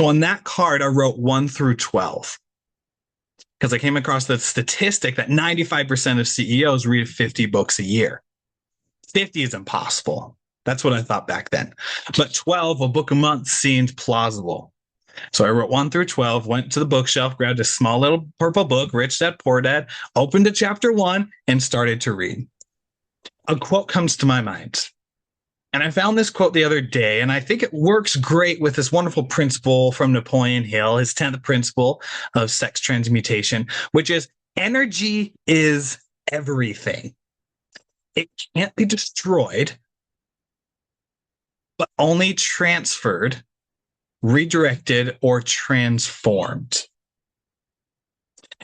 So on that card, I wrote 1 through 12 because I came across the statistic that 95% of CEOs read 50 books a year. 50 is impossible. That's what I thought back then. But 12, a book a month, seemed plausible. So I wrote 1 through 12, went to the bookshelf, grabbed a small little purple book, Rich Dad, Poor Dad, opened to chapter 1, and started to read. A quote comes to my mind. And I found this quote the other day, and I think it works great with this wonderful principle from Napoleon Hill, his 10th principle of sex transmutation, which is energy is everything. It can't be destroyed, but only transferred, redirected, or transformed.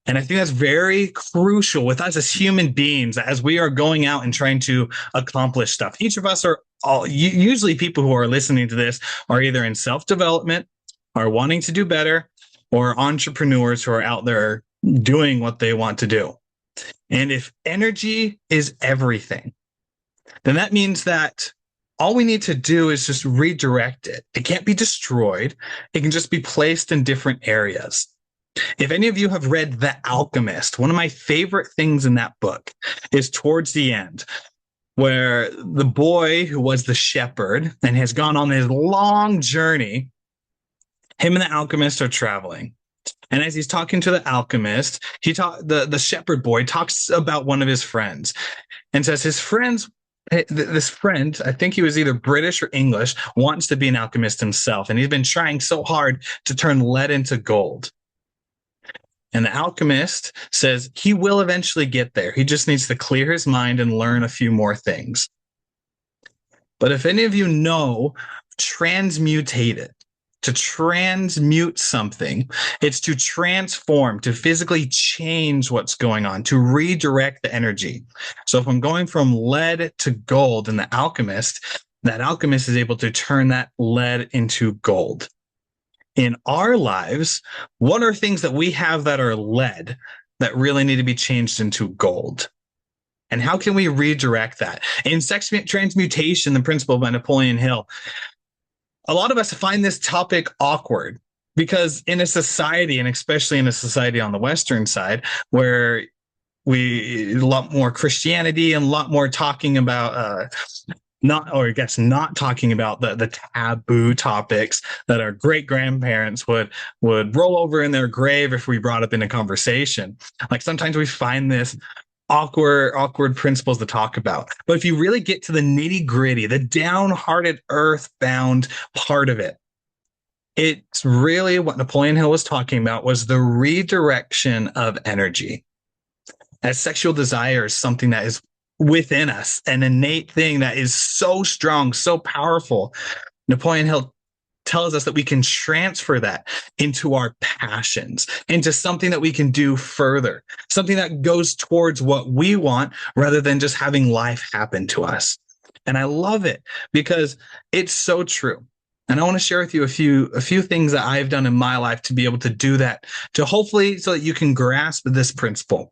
And I think that's very crucial with us as human beings, as we are going out and trying to accomplish stuff. Each of us are usually people who are listening to this are either in self-development, are wanting to do better, or entrepreneurs who are out there doing what they want to do. And if energy is everything, then that means that all we need to do is just redirect it. It can't be destroyed. It can just be placed in different areas. If any of you have read The Alchemist, one of my favorite things in that book is towards the end, where the boy who was the shepherd and has gone on his long journey, him and the alchemist are traveling. And as he's talking to the alchemist, the shepherd boy talks about one of his friends and says this friend, I think he was either British or English, wants to be an alchemist himself. And he's been trying so hard to turn lead into gold. And the alchemist says he will eventually get there. He just needs to clear his mind and learn a few more things. But if any of you know, transmutate it. To transmute something, it's to transform, to physically change what's going on, to redirect the energy. So if I'm going from lead to gold in the alchemist, that alchemist is able to turn that lead into gold. In our lives, what are things that we have that are lead that really need to be changed into gold? And how can we redirect that? In Sex Transmutation, the principle by Napoleon Hill, a lot of us find this topic awkward because in a society, and especially in a society on the Western side, where a lot more Christianity and a lot more talking about not talking about the taboo topics that our great grandparents would roll over in their grave if we brought up in a conversation. Like sometimes we find this awkward principles to talk about. But if you really get to the nitty gritty, the downhearted, earthbound part of it, it's really what Napoleon Hill was talking about was the redirection of energy. As sexual desire is something that is within us, an innate thing that is so strong, so powerful. Napoleon Hill tells us that we can transfer that into our passions, into something that we can do further, something that goes towards what we want rather than just having life happen to us. And I love it because it's so true. And I want to share with you a few things that I've done in my life to be able to do that, to hopefully so that you can grasp this principle.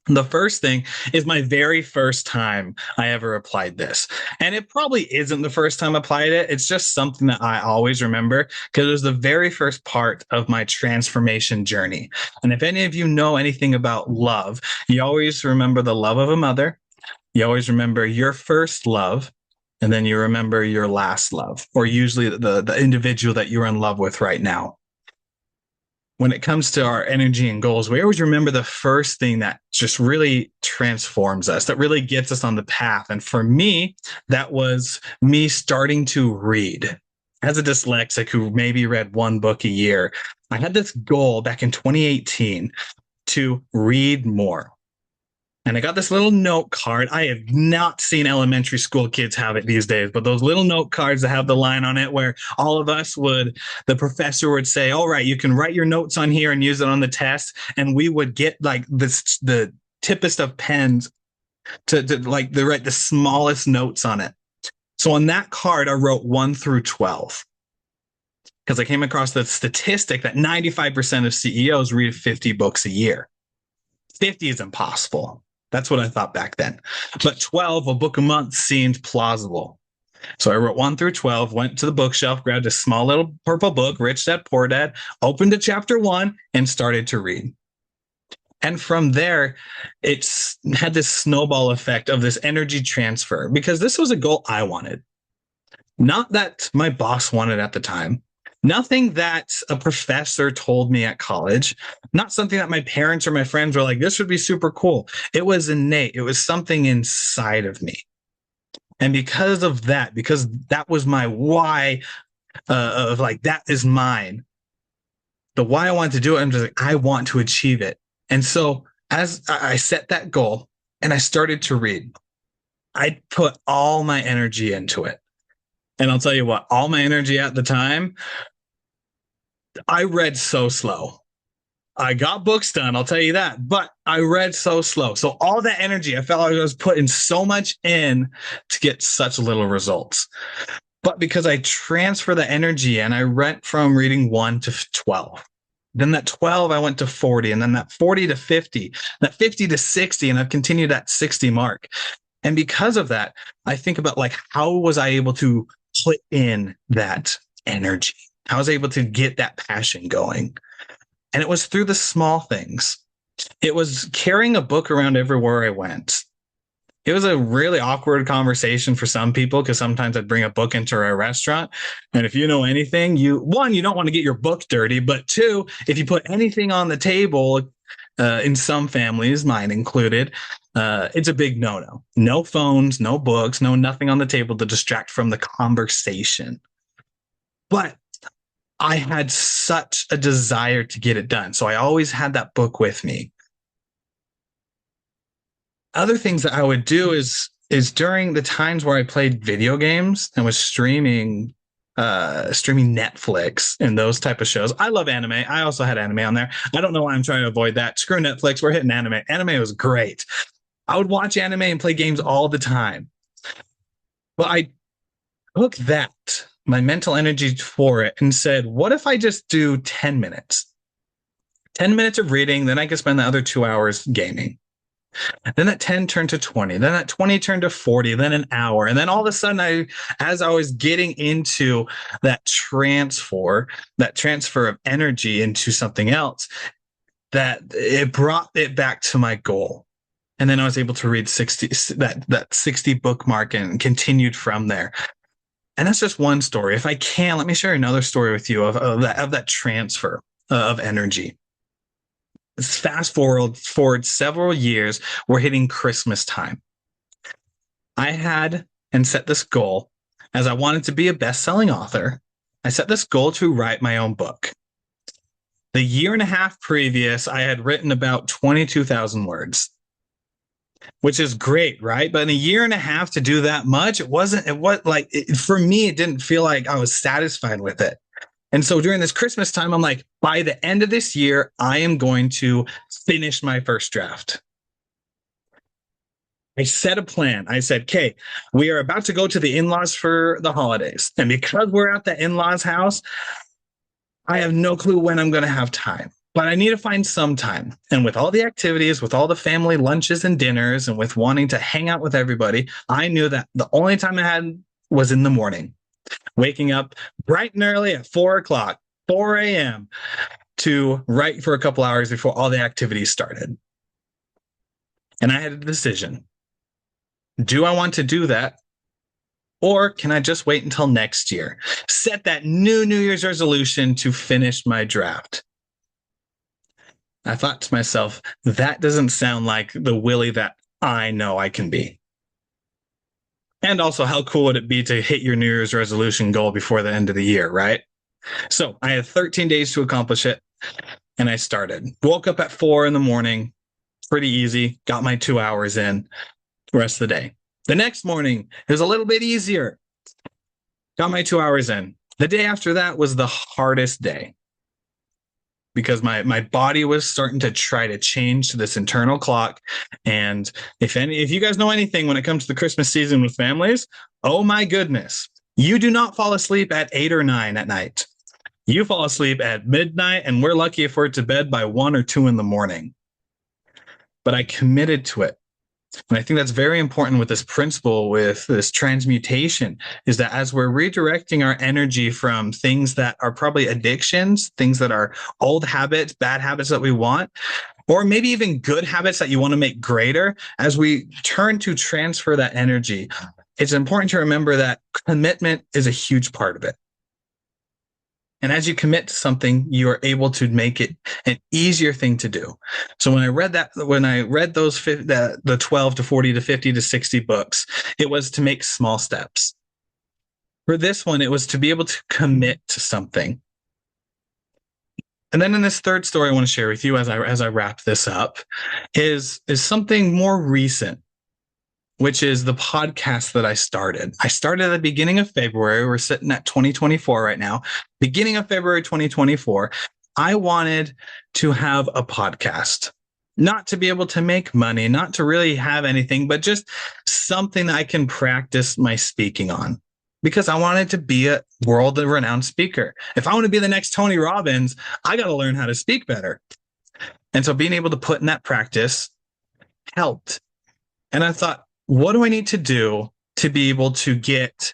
The first thing is my very first time I ever applied this. And it probably isn't the first time I applied it. It's just something that I always remember because it was the very first part of my transformation journey. And if any of you know anything about love, you always remember the love of a mother. You always remember your first love. And then you remember your last love, or usually the individual that you're in love with right now. When it comes to our energy and goals, we always remember the first thing that just really transforms us, that really gets us on the path. And for me, that was me starting to read. As a dyslexic who maybe read one book a year, I had this goal back in 2018 to read more. And I got this little note card. I have not seen elementary school kids have it these days, but those little note cards that have the line on it where all of us the professor would say, all right, you can write your notes on here and use it on the test. And we would get like the tippest of pens to write the smallest notes on it. So on that card, I wrote 1 through 12 because I came across the statistic that 95% of CEOs read 50 books a year. 50 is impossible. That's what I thought back then. But 12, a book a month, seemed plausible. So I wrote 1 through 12, went to the bookshelf, grabbed a small little purple book, Rich Dad Poor Dad, opened to chapter 1 and started to read. And from there, it's had this snowball effect of this energy transfer because this was a goal I wanted, not that my boss wanted at the time. Nothing that a professor told me at college, not something that my parents or my friends were like, this would be super cool. It was innate. It was something inside of me. And because that was my why, of like, that is mine. The why I wanted to do it, I'm just like, I want to achieve it. And so as I set that goal and I started to read, I put all my energy into it. And I'll tell you what, all my energy at the time, I read so slow. I got books done, I'll tell you that, but I read so slow. So all that energy, I felt like I was putting so much in to get such little results. But because I transfer the energy and I went from reading 1 to 12. Then that 12, I went to 40, and then that 40 to 50, that 50 to 60, and I've continued that 60 mark. And because of that, I think about like, how was I able to put in that energy? How was I able to get that passion going? And it was through the small things. It was carrying a book around everywhere I went. It was a really awkward conversation for some people because sometimes I'd bring a book into a restaurant. And if you know anything, you don't want to get your book dirty. But 2, if you put anything on the table, in some families, mine included, it's a big no-no. No phones, no books, no nothing on the table to distract from the conversation. But I had such a desire to get it done. So I always had that book with me. Other things that I would do is during the times where I played video games and was streaming Netflix and those type of shows. I love anime. I also had anime on there. I don't know why I'm trying to avoid that. Screw Netflix. We're hitting anime. Anime was great. I would watch anime and play games all the time. But I took that, my mental energy for it, and said, what if I just do 10 minutes? 10 minutes of reading, then I could spend the other 2 hours gaming. Then that 10 turned to 20, then that 20 turned to 40, then an hour. And then all of a sudden, as I was getting into that transfer of energy into something else, that it brought it back to my goal. And then I was able to read 60, that 60 bookmark, and continued from there. And that's just one story. If I can, let me share another story with you of that transfer of energy. Fast forward several years, we're hitting Christmas time. I had and set this goal, as I wanted to be a best-selling author. I set this goal to write my own book. The year and a half previous, I had written about 22,000 words, which is great, right? But in a year and a half to do that much, for me, it didn't feel like I was satisfied with it. And so during this Christmas time, I'm like, by the end of this year, I am going to finish my first draft. I set a plan. I said, okay, we are about to go to the in-laws for the holidays. And because we're at the in-laws house, I have no clue when I'm going to have time, but I need to find some time. And with all the activities, with all the family lunches and dinners, and with wanting to hang out with everybody, I knew that the only time I had was in the morning. Waking up bright and early at 4 a.m. to write for a couple hours before all the activities started. And I had a decision. Do I want to do that? Or can I just wait until next year? Set that New Year's resolution to finish my draft. I thought to myself, that doesn't sound like the Willie that I know I can be. And also, how cool would it be to hit your New Year's resolution goal before the end of the year, right? So I had 13 days to accomplish it, and I started. Woke up at 4 a.m, pretty easy, got my 2 hours in the rest of the day. The next morning, it was a little bit easier. Got my 2 hours in. The day after that was the hardest day because my body was starting to try to change to this internal clock. And if you guys know anything when it comes to the Christmas season with families, oh my goodness, you do not fall asleep at 8 or 9 at night. You fall asleep at midnight, and we're lucky if we're to bed by 1 or 2 in the morning. But I committed to it. And I think that's very important with this principle, with this transmutation, is that as we're redirecting our energy from things that are probably addictions, things that are old habits, bad habits that we want, or maybe even good habits that you want to make greater, as we turn to transfer that energy, it's important to remember that commitment is a huge part of it. And as you commit to something, you are able to make it an easier thing to do. So when I read those the 12 to 40 to 50 to 60 books, it was to make small steps. For this one, it was to be able to commit to something. And then in this third story I want to share with you as I wrap this up is something more recent, which is the podcast that I started. I started at the beginning of February. We're sitting at 2024 right now. Beginning of February 2024, I wanted to have a podcast, not to be able to make money, not to really have anything, but just something that I can practice my speaking on, because I wanted to be a world-renowned speaker. If I want to be the next Tony Robbins, I got to learn how to speak better. And so being able to put in that practice helped. And I thought, what do I need to do to be able to get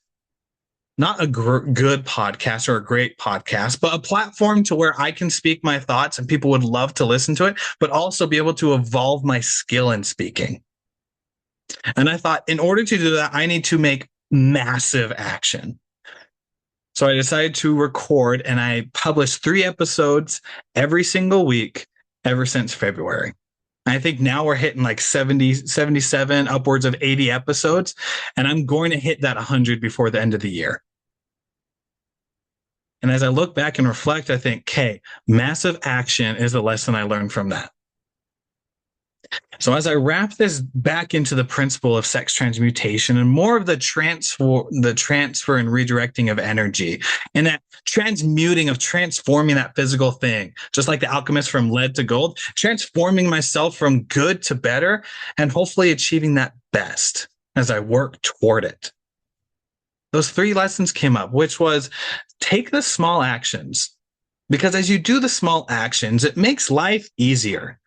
not a good podcast or a great podcast, but a platform to where I can speak my thoughts and people would love to listen to it, but also be able to evolve my skill in speaking? And I thought, in order to do that, I need to make massive action. So I decided to record, and I published 3 episodes every single week ever since February. I think now we're hitting like 70, 77, upwards of 80 episodes, and I'm going to hit that 100 before the end of the year. And as I look back and reflect, I think, okay, massive action is the lesson I learned from that. So as I wrap this back into the principle of sex transmutation and more of the transfer and redirecting of energy, and that transmuting of transforming that physical thing, just like the alchemist from lead to gold, transforming myself from good to better, and hopefully achieving that best as I work toward it. Those 3 lessons came up, which was take the small actions, because as you do the small actions, it makes life easier.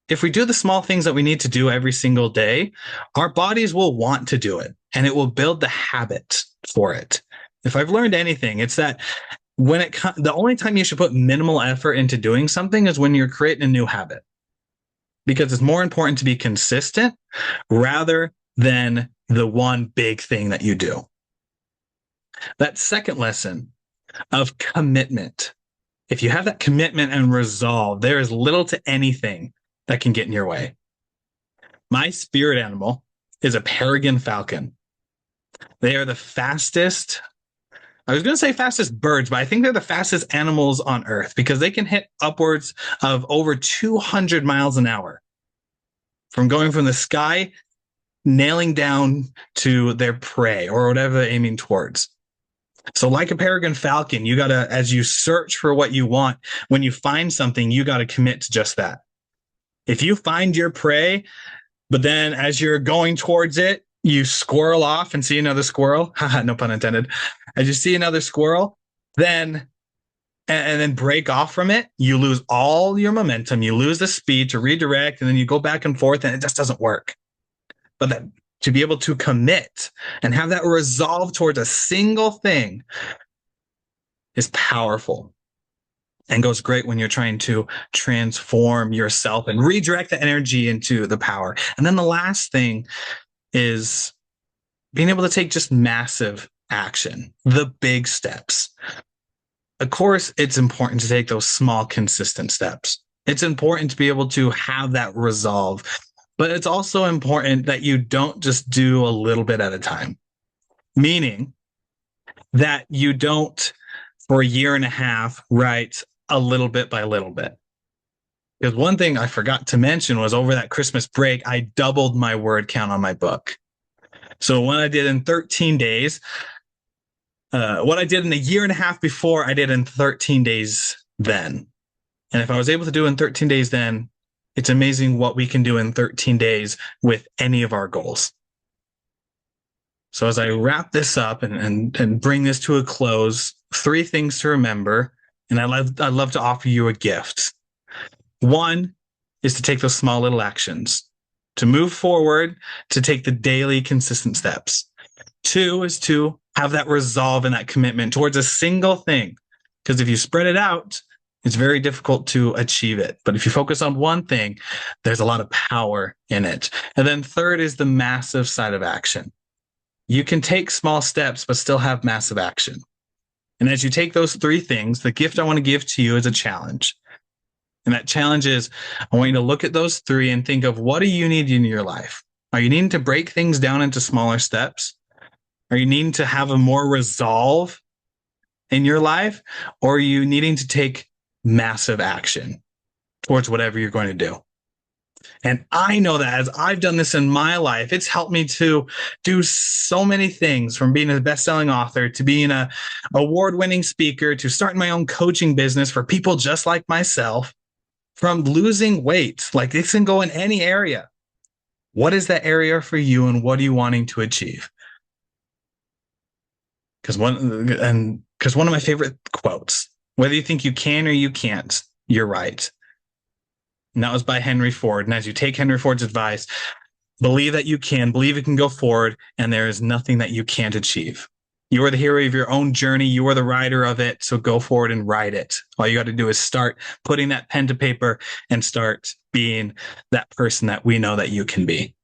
If we do the small things that we need to do every single day, our bodies will want to do it, and it will build the habit for it. If I've learned anything, it's that the only time you should put minimal effort into doing something is when you're creating a new habit, because it's more important to be consistent rather than the one big thing that you do. That second lesson of commitment. If you have that commitment and resolve, there is little to anything that can get in your way. My spirit animal is a peregrine falcon. They are the fastest. I was going to say fastest birds, but I think they're the fastest animals on Earth, because they can hit upwards of over 200 miles an hour from going from the sky, nailing down to their prey or whatever they're aiming towards. So like a peregrine falcon, you got to, as you search for what you want, when you find something, you got to commit to just that. If you find your prey, but then as you're going towards it, you squirrel off and see another squirrel, no pun intended, as you see another squirrel, then break off from it, you lose all your momentum, you lose the speed to redirect, and then you go back and forth, and it just doesn't work. But to be able to commit and have that resolve towards a single thing is powerful. And goes great when you're trying to transform yourself and redirect the energy into the power. And then the last thing is being able to take just massive action, the big steps. Of course, it's important to take those small, consistent steps. It's important to be able to have that resolve, but it's also important that you don't just do a little bit at a time, meaning that you don't, for a year and a half, write a little bit by little bit. Because one thing I forgot to mention was over that Christmas break, I doubled my word count on my book. So what I did in 13 days, what I did in a year and a half before, I did in 13 days then. And if I was able to do in 13 days then, it's amazing what we can do in 13 days with any of our goals. So as I wrap this up and bring this to a close, 3 things to remember. And I'd love to offer you a gift. One is to take those small little actions. to move forward, to take the daily consistent steps. 2 is to have that resolve and that commitment towards a single thing. Because if you spread it out, it's very difficult to achieve it. But if you focus on one thing, there's a lot of power in it. And then 3rd is the massive side of action. You can take small steps, but still have massive action. And as you take those 3 things, the gift I want to give to you is a challenge. And that challenge is, I want you to look at those 3 and think of, what do you need in your life? Are you needing to break things down into smaller steps? Are you needing to have a more resolve in your life? Or are you needing to take massive action towards whatever you're going to do? And I know that as I've done this in my life, it's helped me to do so many things, from being a best-selling author to being an award-winning speaker to starting my own coaching business for people just like myself, from losing weight. Like, this can go in any area. What is that area for you, and what are you wanting to achieve? Because one of my favorite quotes, whether you think you can or you can't, you're right. And that was by Henry Ford. And as you take Henry Ford's advice, believe that you can, believe you can go forward, and there is nothing that you can't achieve. You are the hero of your own journey. You are the rider of it. So go forward and ride it. All you got to do is start putting that pen to paper and start being that person that we know that you can be.